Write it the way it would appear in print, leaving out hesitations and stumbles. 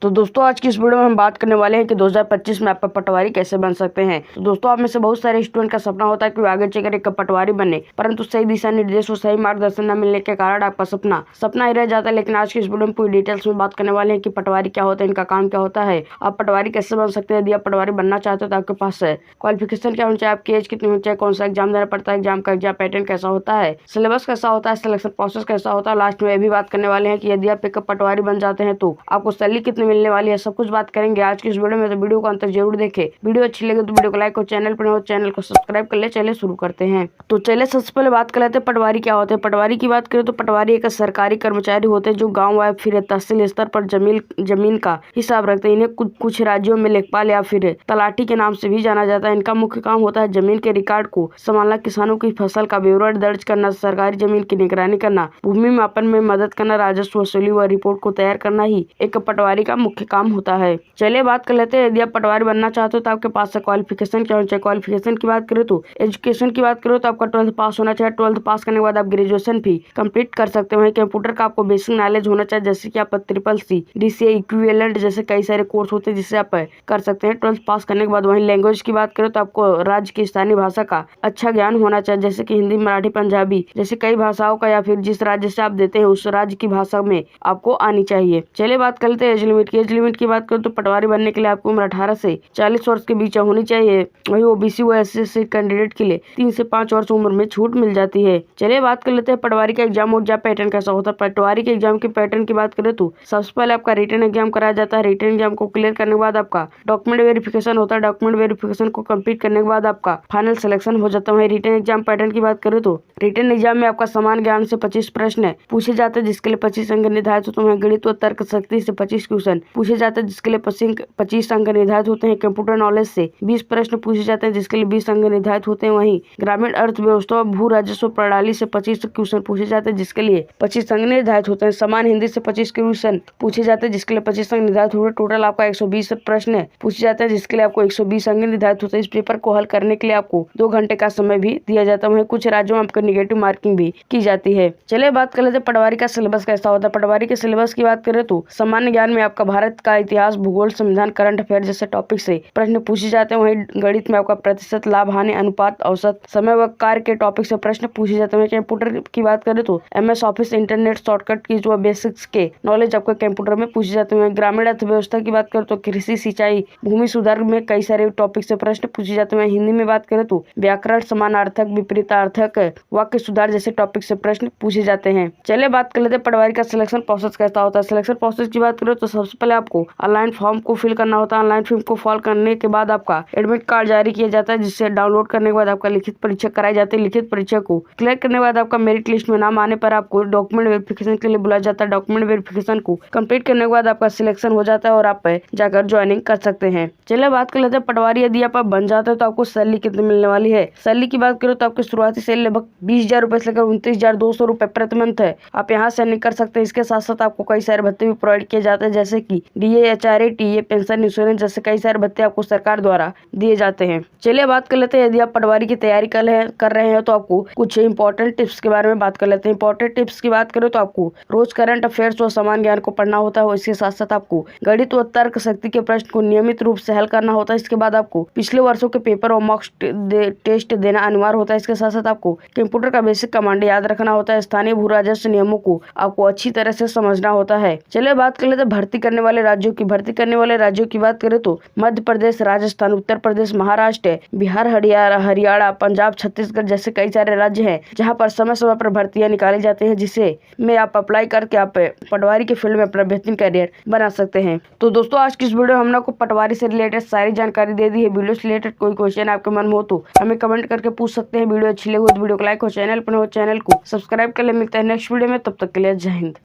तो दोस्तों आज की इस वीडियो में हम बात करने वाले हैं कि 2025 में आप पटवारी कैसे बन सकते हैं। तो दोस्तों आप में से बहुत सारे स्टूडेंट का सपना होता है कि वो आगे चलकर एक पटवारी बने, परंतु सही दिशा निर्देश और सही मार्गदर्शन न मिलने के कारण आपका सपना ही रह जाता है। लेकिन आज की इस वीडियो में पूरी डिटेल्स में बात करने वाले हैं कि पटवारी क्या होता है, इनका काम क्या होता है, आप पटवारी कैसे बन सकते हैं। यदि आप पटवारी बनना चाहते हो तो आपके पास क्वालिफिकेशन क्या होनी चाहिए, आपकी एज कितनी होनी चाहिए, कौन सा एग्जाम देना पड़ता है, एग्जाम का एग्जाम पैटर्न कैसा होता है, सिलेबस कैसा होता है, सिलेक्शन प्रोसेस कैसा होता है। लास्ट में ये भी बात करने वाले हैं कि यदि आप एक पटवारी बन जाते हैं तो आपको सैलरी कितनी मिलने वाली है, सब कुछ बात करेंगे आज की इस वीडियो में। तो वीडियो को अंत तक जरूर देखें। वीडियो अच्छी लगे तो वीडियो को लाइक और चैनल पर हो चैनल को सब्सक्राइब कर ले। चलिए शुरू करते हैं। तो चलिए सबसे पहले बात कर लेते हैं पटवारी क्या होते हैं। पटवारी की बात करें तो पटवारी एक सरकारी कर्मचारी होते हैं जो गाँव या फिर तहसील स्तर पर जमीन का हिसाब रखते हैं। इन्हें कुछ राज्यों में लेखपाल या फिर तलाटी के नाम से भी जाना जाता है। इनका मुख्य काम होता है जमीन के रिकॉर्ड को संभालना, किसानों की फसल का विवरण दर्ज करना, सरकारी जमीन की निगरानी करना, भूमि मापन में मदद करना, राजस्व वसूली व रिपोर्ट को तैयार करना ही एक पटवारी का मुख्य काम होता है। चलिए बात कर लेते हैं यदि आप पटवारी बनना चाहते हो तो आपके पास क्वालिफिकेशन क्या होना चाहिए। क्वालिफिकेशन की बात करें तो एजुकेशन की बात करो तो आपका 12th पास होना चाहिए। 12th पास करने के बाद आप ग्रेजुएशन भी कंप्लीट कर सकते हो। कंप्यूटर का आपको बेसिक नॉलेज होना चाहिए, जैसे कि आप CCC, DCA इक्विवेलेंट जैसे कई सारे कोर्स होते हैं जिससे आप कर सकते हैं 12th पास करने के बाद। वहीं लैंग्वेज की बात करें तो आपको राज्य की स्थानीय भाषा का अच्छा ज्ञान होना चाहिए, जैसे कि हिंदी, मराठी, पंजाबी जैसे कई भाषाओं का, या फिर जिस राज्य से आप देते हैं उस राज्य की भाषा में आपको आनी चाहिए। चलिए बात कर लेते हैं एज लिमिट की। एज लिमिट की बात करें तो पटवारी बनने के लिए आपकी उम्र 18 से 40 वर्ष के बीच होनी चाहिए। वही OBC व SC कैंडिडेट के लिए 3 से 5 वर्ष उम्र में छूट मिल जाती है। चलिए बात कर लेते हैं पटवारी का एग्जाम पैटर्न कैसा होता है। पटवारी के एग्जाम के पैटर्न की बात करें तो सबसे पहले आपका रिटन एग्जाम कराया जाता है। रिटन एग्जाम को क्लियर करने के बाद आपका डॉक्यूमेंट वेरिफिकेशन होता है। डॉक्यूमेंट वेरिफिकेशन को कंप्लीट करने के बाद आपका फाइनल सिलेक्शन हो जाता है। रिटन एग्जाम पैटर्न की बात करें तो रिटन एग्जाम में आपका समान ज्ञान से 25 प्रश्न पूछे जाते हैं, जिसके लिए 25 अंक निर्धारित होते हैं। गणित व तर्क शक्ति से 25 क्वेश्चन पूछे जाते हैं, जिसके लिए 25 अंक निर्धारित होते हैं। कंप्यूटर नॉलेज से 20 प्रश्न पूछे जाते हैं, जिसके लिए 20 अंक निर्धारित होते हैं। वहीं ग्रामीण अर्थव्यवस्था व भू राजस्व प्रणाली से 25 क्वेश्चन पूछे जाते हैं, जिसके लिए 25 अंक निर्धारित होते हैं। समान हिंदी से 25 क्वेश्चन पूछे जाते हैं, जिसके लिए 25 अंक निर्धारित होते हैं। टोटल आपका 120 प्रश्न पूछे जाते हैं, जिसके लिए आपको 120 अंक निर्धारित होते हैं। इस पेपर को हल करने के लिए आपको 2 घंटे का समय भी दिया जाता है। कुछ राज्यों में आपको निगेटिव मार्किंग भी की जाती है। चलिए बात कर लेते हैं पटवारी का सिलेबस कैसा होता है। पटवारी के सिलेबस की बात करें तो सामान्य ज्ञान में आपका भारत का इतिहास, भूगोल, संविधान, करंट अफेयर जैसे टॉपिक से प्रश्न पूछे जाते हैं। वहीं गणित में आपका प्रतिशत, लाभ, हानि अनुपात, औसत, समय व कार्य के टॉपिक से प्रश्न पूछे जाते हैं। कंप्यूटर की बात करें तो MS ऑफिस, इंटरनेट, शॉर्टकट की जो बेसिक्स के नॉलेज आपको कंप्यूटर में पूछे जाते हैं। ग्रामीण अर्थव्यवस्था की बात करें तो कृषि, सिंचाई, भूमि सुधार में कई सारे टॉपिक से प्रश्न पूछे जाते हैं। हिंदी में बात करें तो व्याकरण, समानार्थक, विपरीतार्थक, वाक्य सुधार जैसे टॉपिक से प्रश्न पूछे जाते हैं। चलिए बात कर लेते हैं पटवारी का सिलेक्शन प्रोसेस कैसा होता है। सिलेक्शन प्रोसेस की बात करें तो सबसे पहले आपको ऑनलाइन फॉर्म को फिल करना होता है। ऑनलाइन फॉर्म को फिल करने के बाद आपका एडमिट कार्ड जारी किया जाता है, जिससे डाउनलोड करने के बाद आपका लिखित परीक्षा कराई जाती है। लिखित परीक्षा को क्लियर करने के बाद आपका मेरिट लिस्ट में नाम आने पर आपको डॉक्यूमेंट वेरिफिकेशन के लिए बुलाया जाता है। डॉक्यूमेंट वेरिफिकेशन को कंप्लीट करने के बाद आपका सिलेक्शन हो जाता है और आप जाकर ज्वाइनिंग कर सकते हैं। चलिए बात कर लेते हैं पटवारी यदि आप बन जाते हैं तो आपको सैलरी कितनी मिलने वाली है। सैलरी की बात करें तो आपकी शुरुआती सैलरी लगभग 20,000 रुपए से लेकर 29,200 रुपए प्रति मंथ है। आप यहाँ से अर्निंग कर सकते हैं। इसके साथ साथ आपको कई सारे भत्ते भी प्रोवाइड किए जाते हैं, जैसे कि DA, HRA, TA, pension, insurance जैसे कई सारे भत्ते आपको सरकार द्वारा दिए जाते हैं। चलिए बात कर लेते हैं यदि आप पटवारी की तैयारी कर रहे हैं तो आपको कुछ इंपॉर्टेंट टिप्स के बारे में बात कर लेते हैं। इंपॉर्टेंट टिप्स की बात करें तो आपको रोज करंट अफेयर्स और सामान्य ज्ञान को पढ़ना होता है। इसके साथ साथ आपको गणित व तर्क शक्ति के प्रश्न को नियमित रूप से हल करना होता है। इसके बाद आपको पिछले वर्षों के पेपर और मॉक टेस्ट देना अनिवार्य होता है। इसके साथ साथ आपको कंप्यूटर का बेसिक कमांड याद रखना होता है। स्थानीय भू राजस्व नियमों को आपको अच्छी तरह से समझना होता है। चलिए बात कर लेते हैं भर्ती करने वाले राज्यों की। भर्ती करने वाले राज्यों की बात करें तो मध्य प्रदेश, राजस्थान, उत्तर प्रदेश, महाराष्ट्र, बिहार, हरियाणा, पंजाब, छत्तीसगढ़ जैसे कई सारे राज्य हैं जहां पर समय समय पर भर्तियां निकाली जाती हैं, जिसे में आप अप्लाई करके आप पटवारी के फील्ड में अपना बेहतरीन करियर बना सकते हैं। तो दोस्तों आज की इस वीडियो में हमने आपको पटवारी से रिलेटेड सारी जानकारी दे दी है। वीडियो से रिलेटेड कोई क्वेश्चन आपके मन में हो तो हमें कमेंट करके पूछ सकते हैं। वीडियो अच्छी लगी तो वीडियो को लाइक और चैनल पर हो चैनल को सब्सक्राइब कर ले। मिलते हैं नेक्स्ट वीडियो में, तब तक के लिए जय हिंद।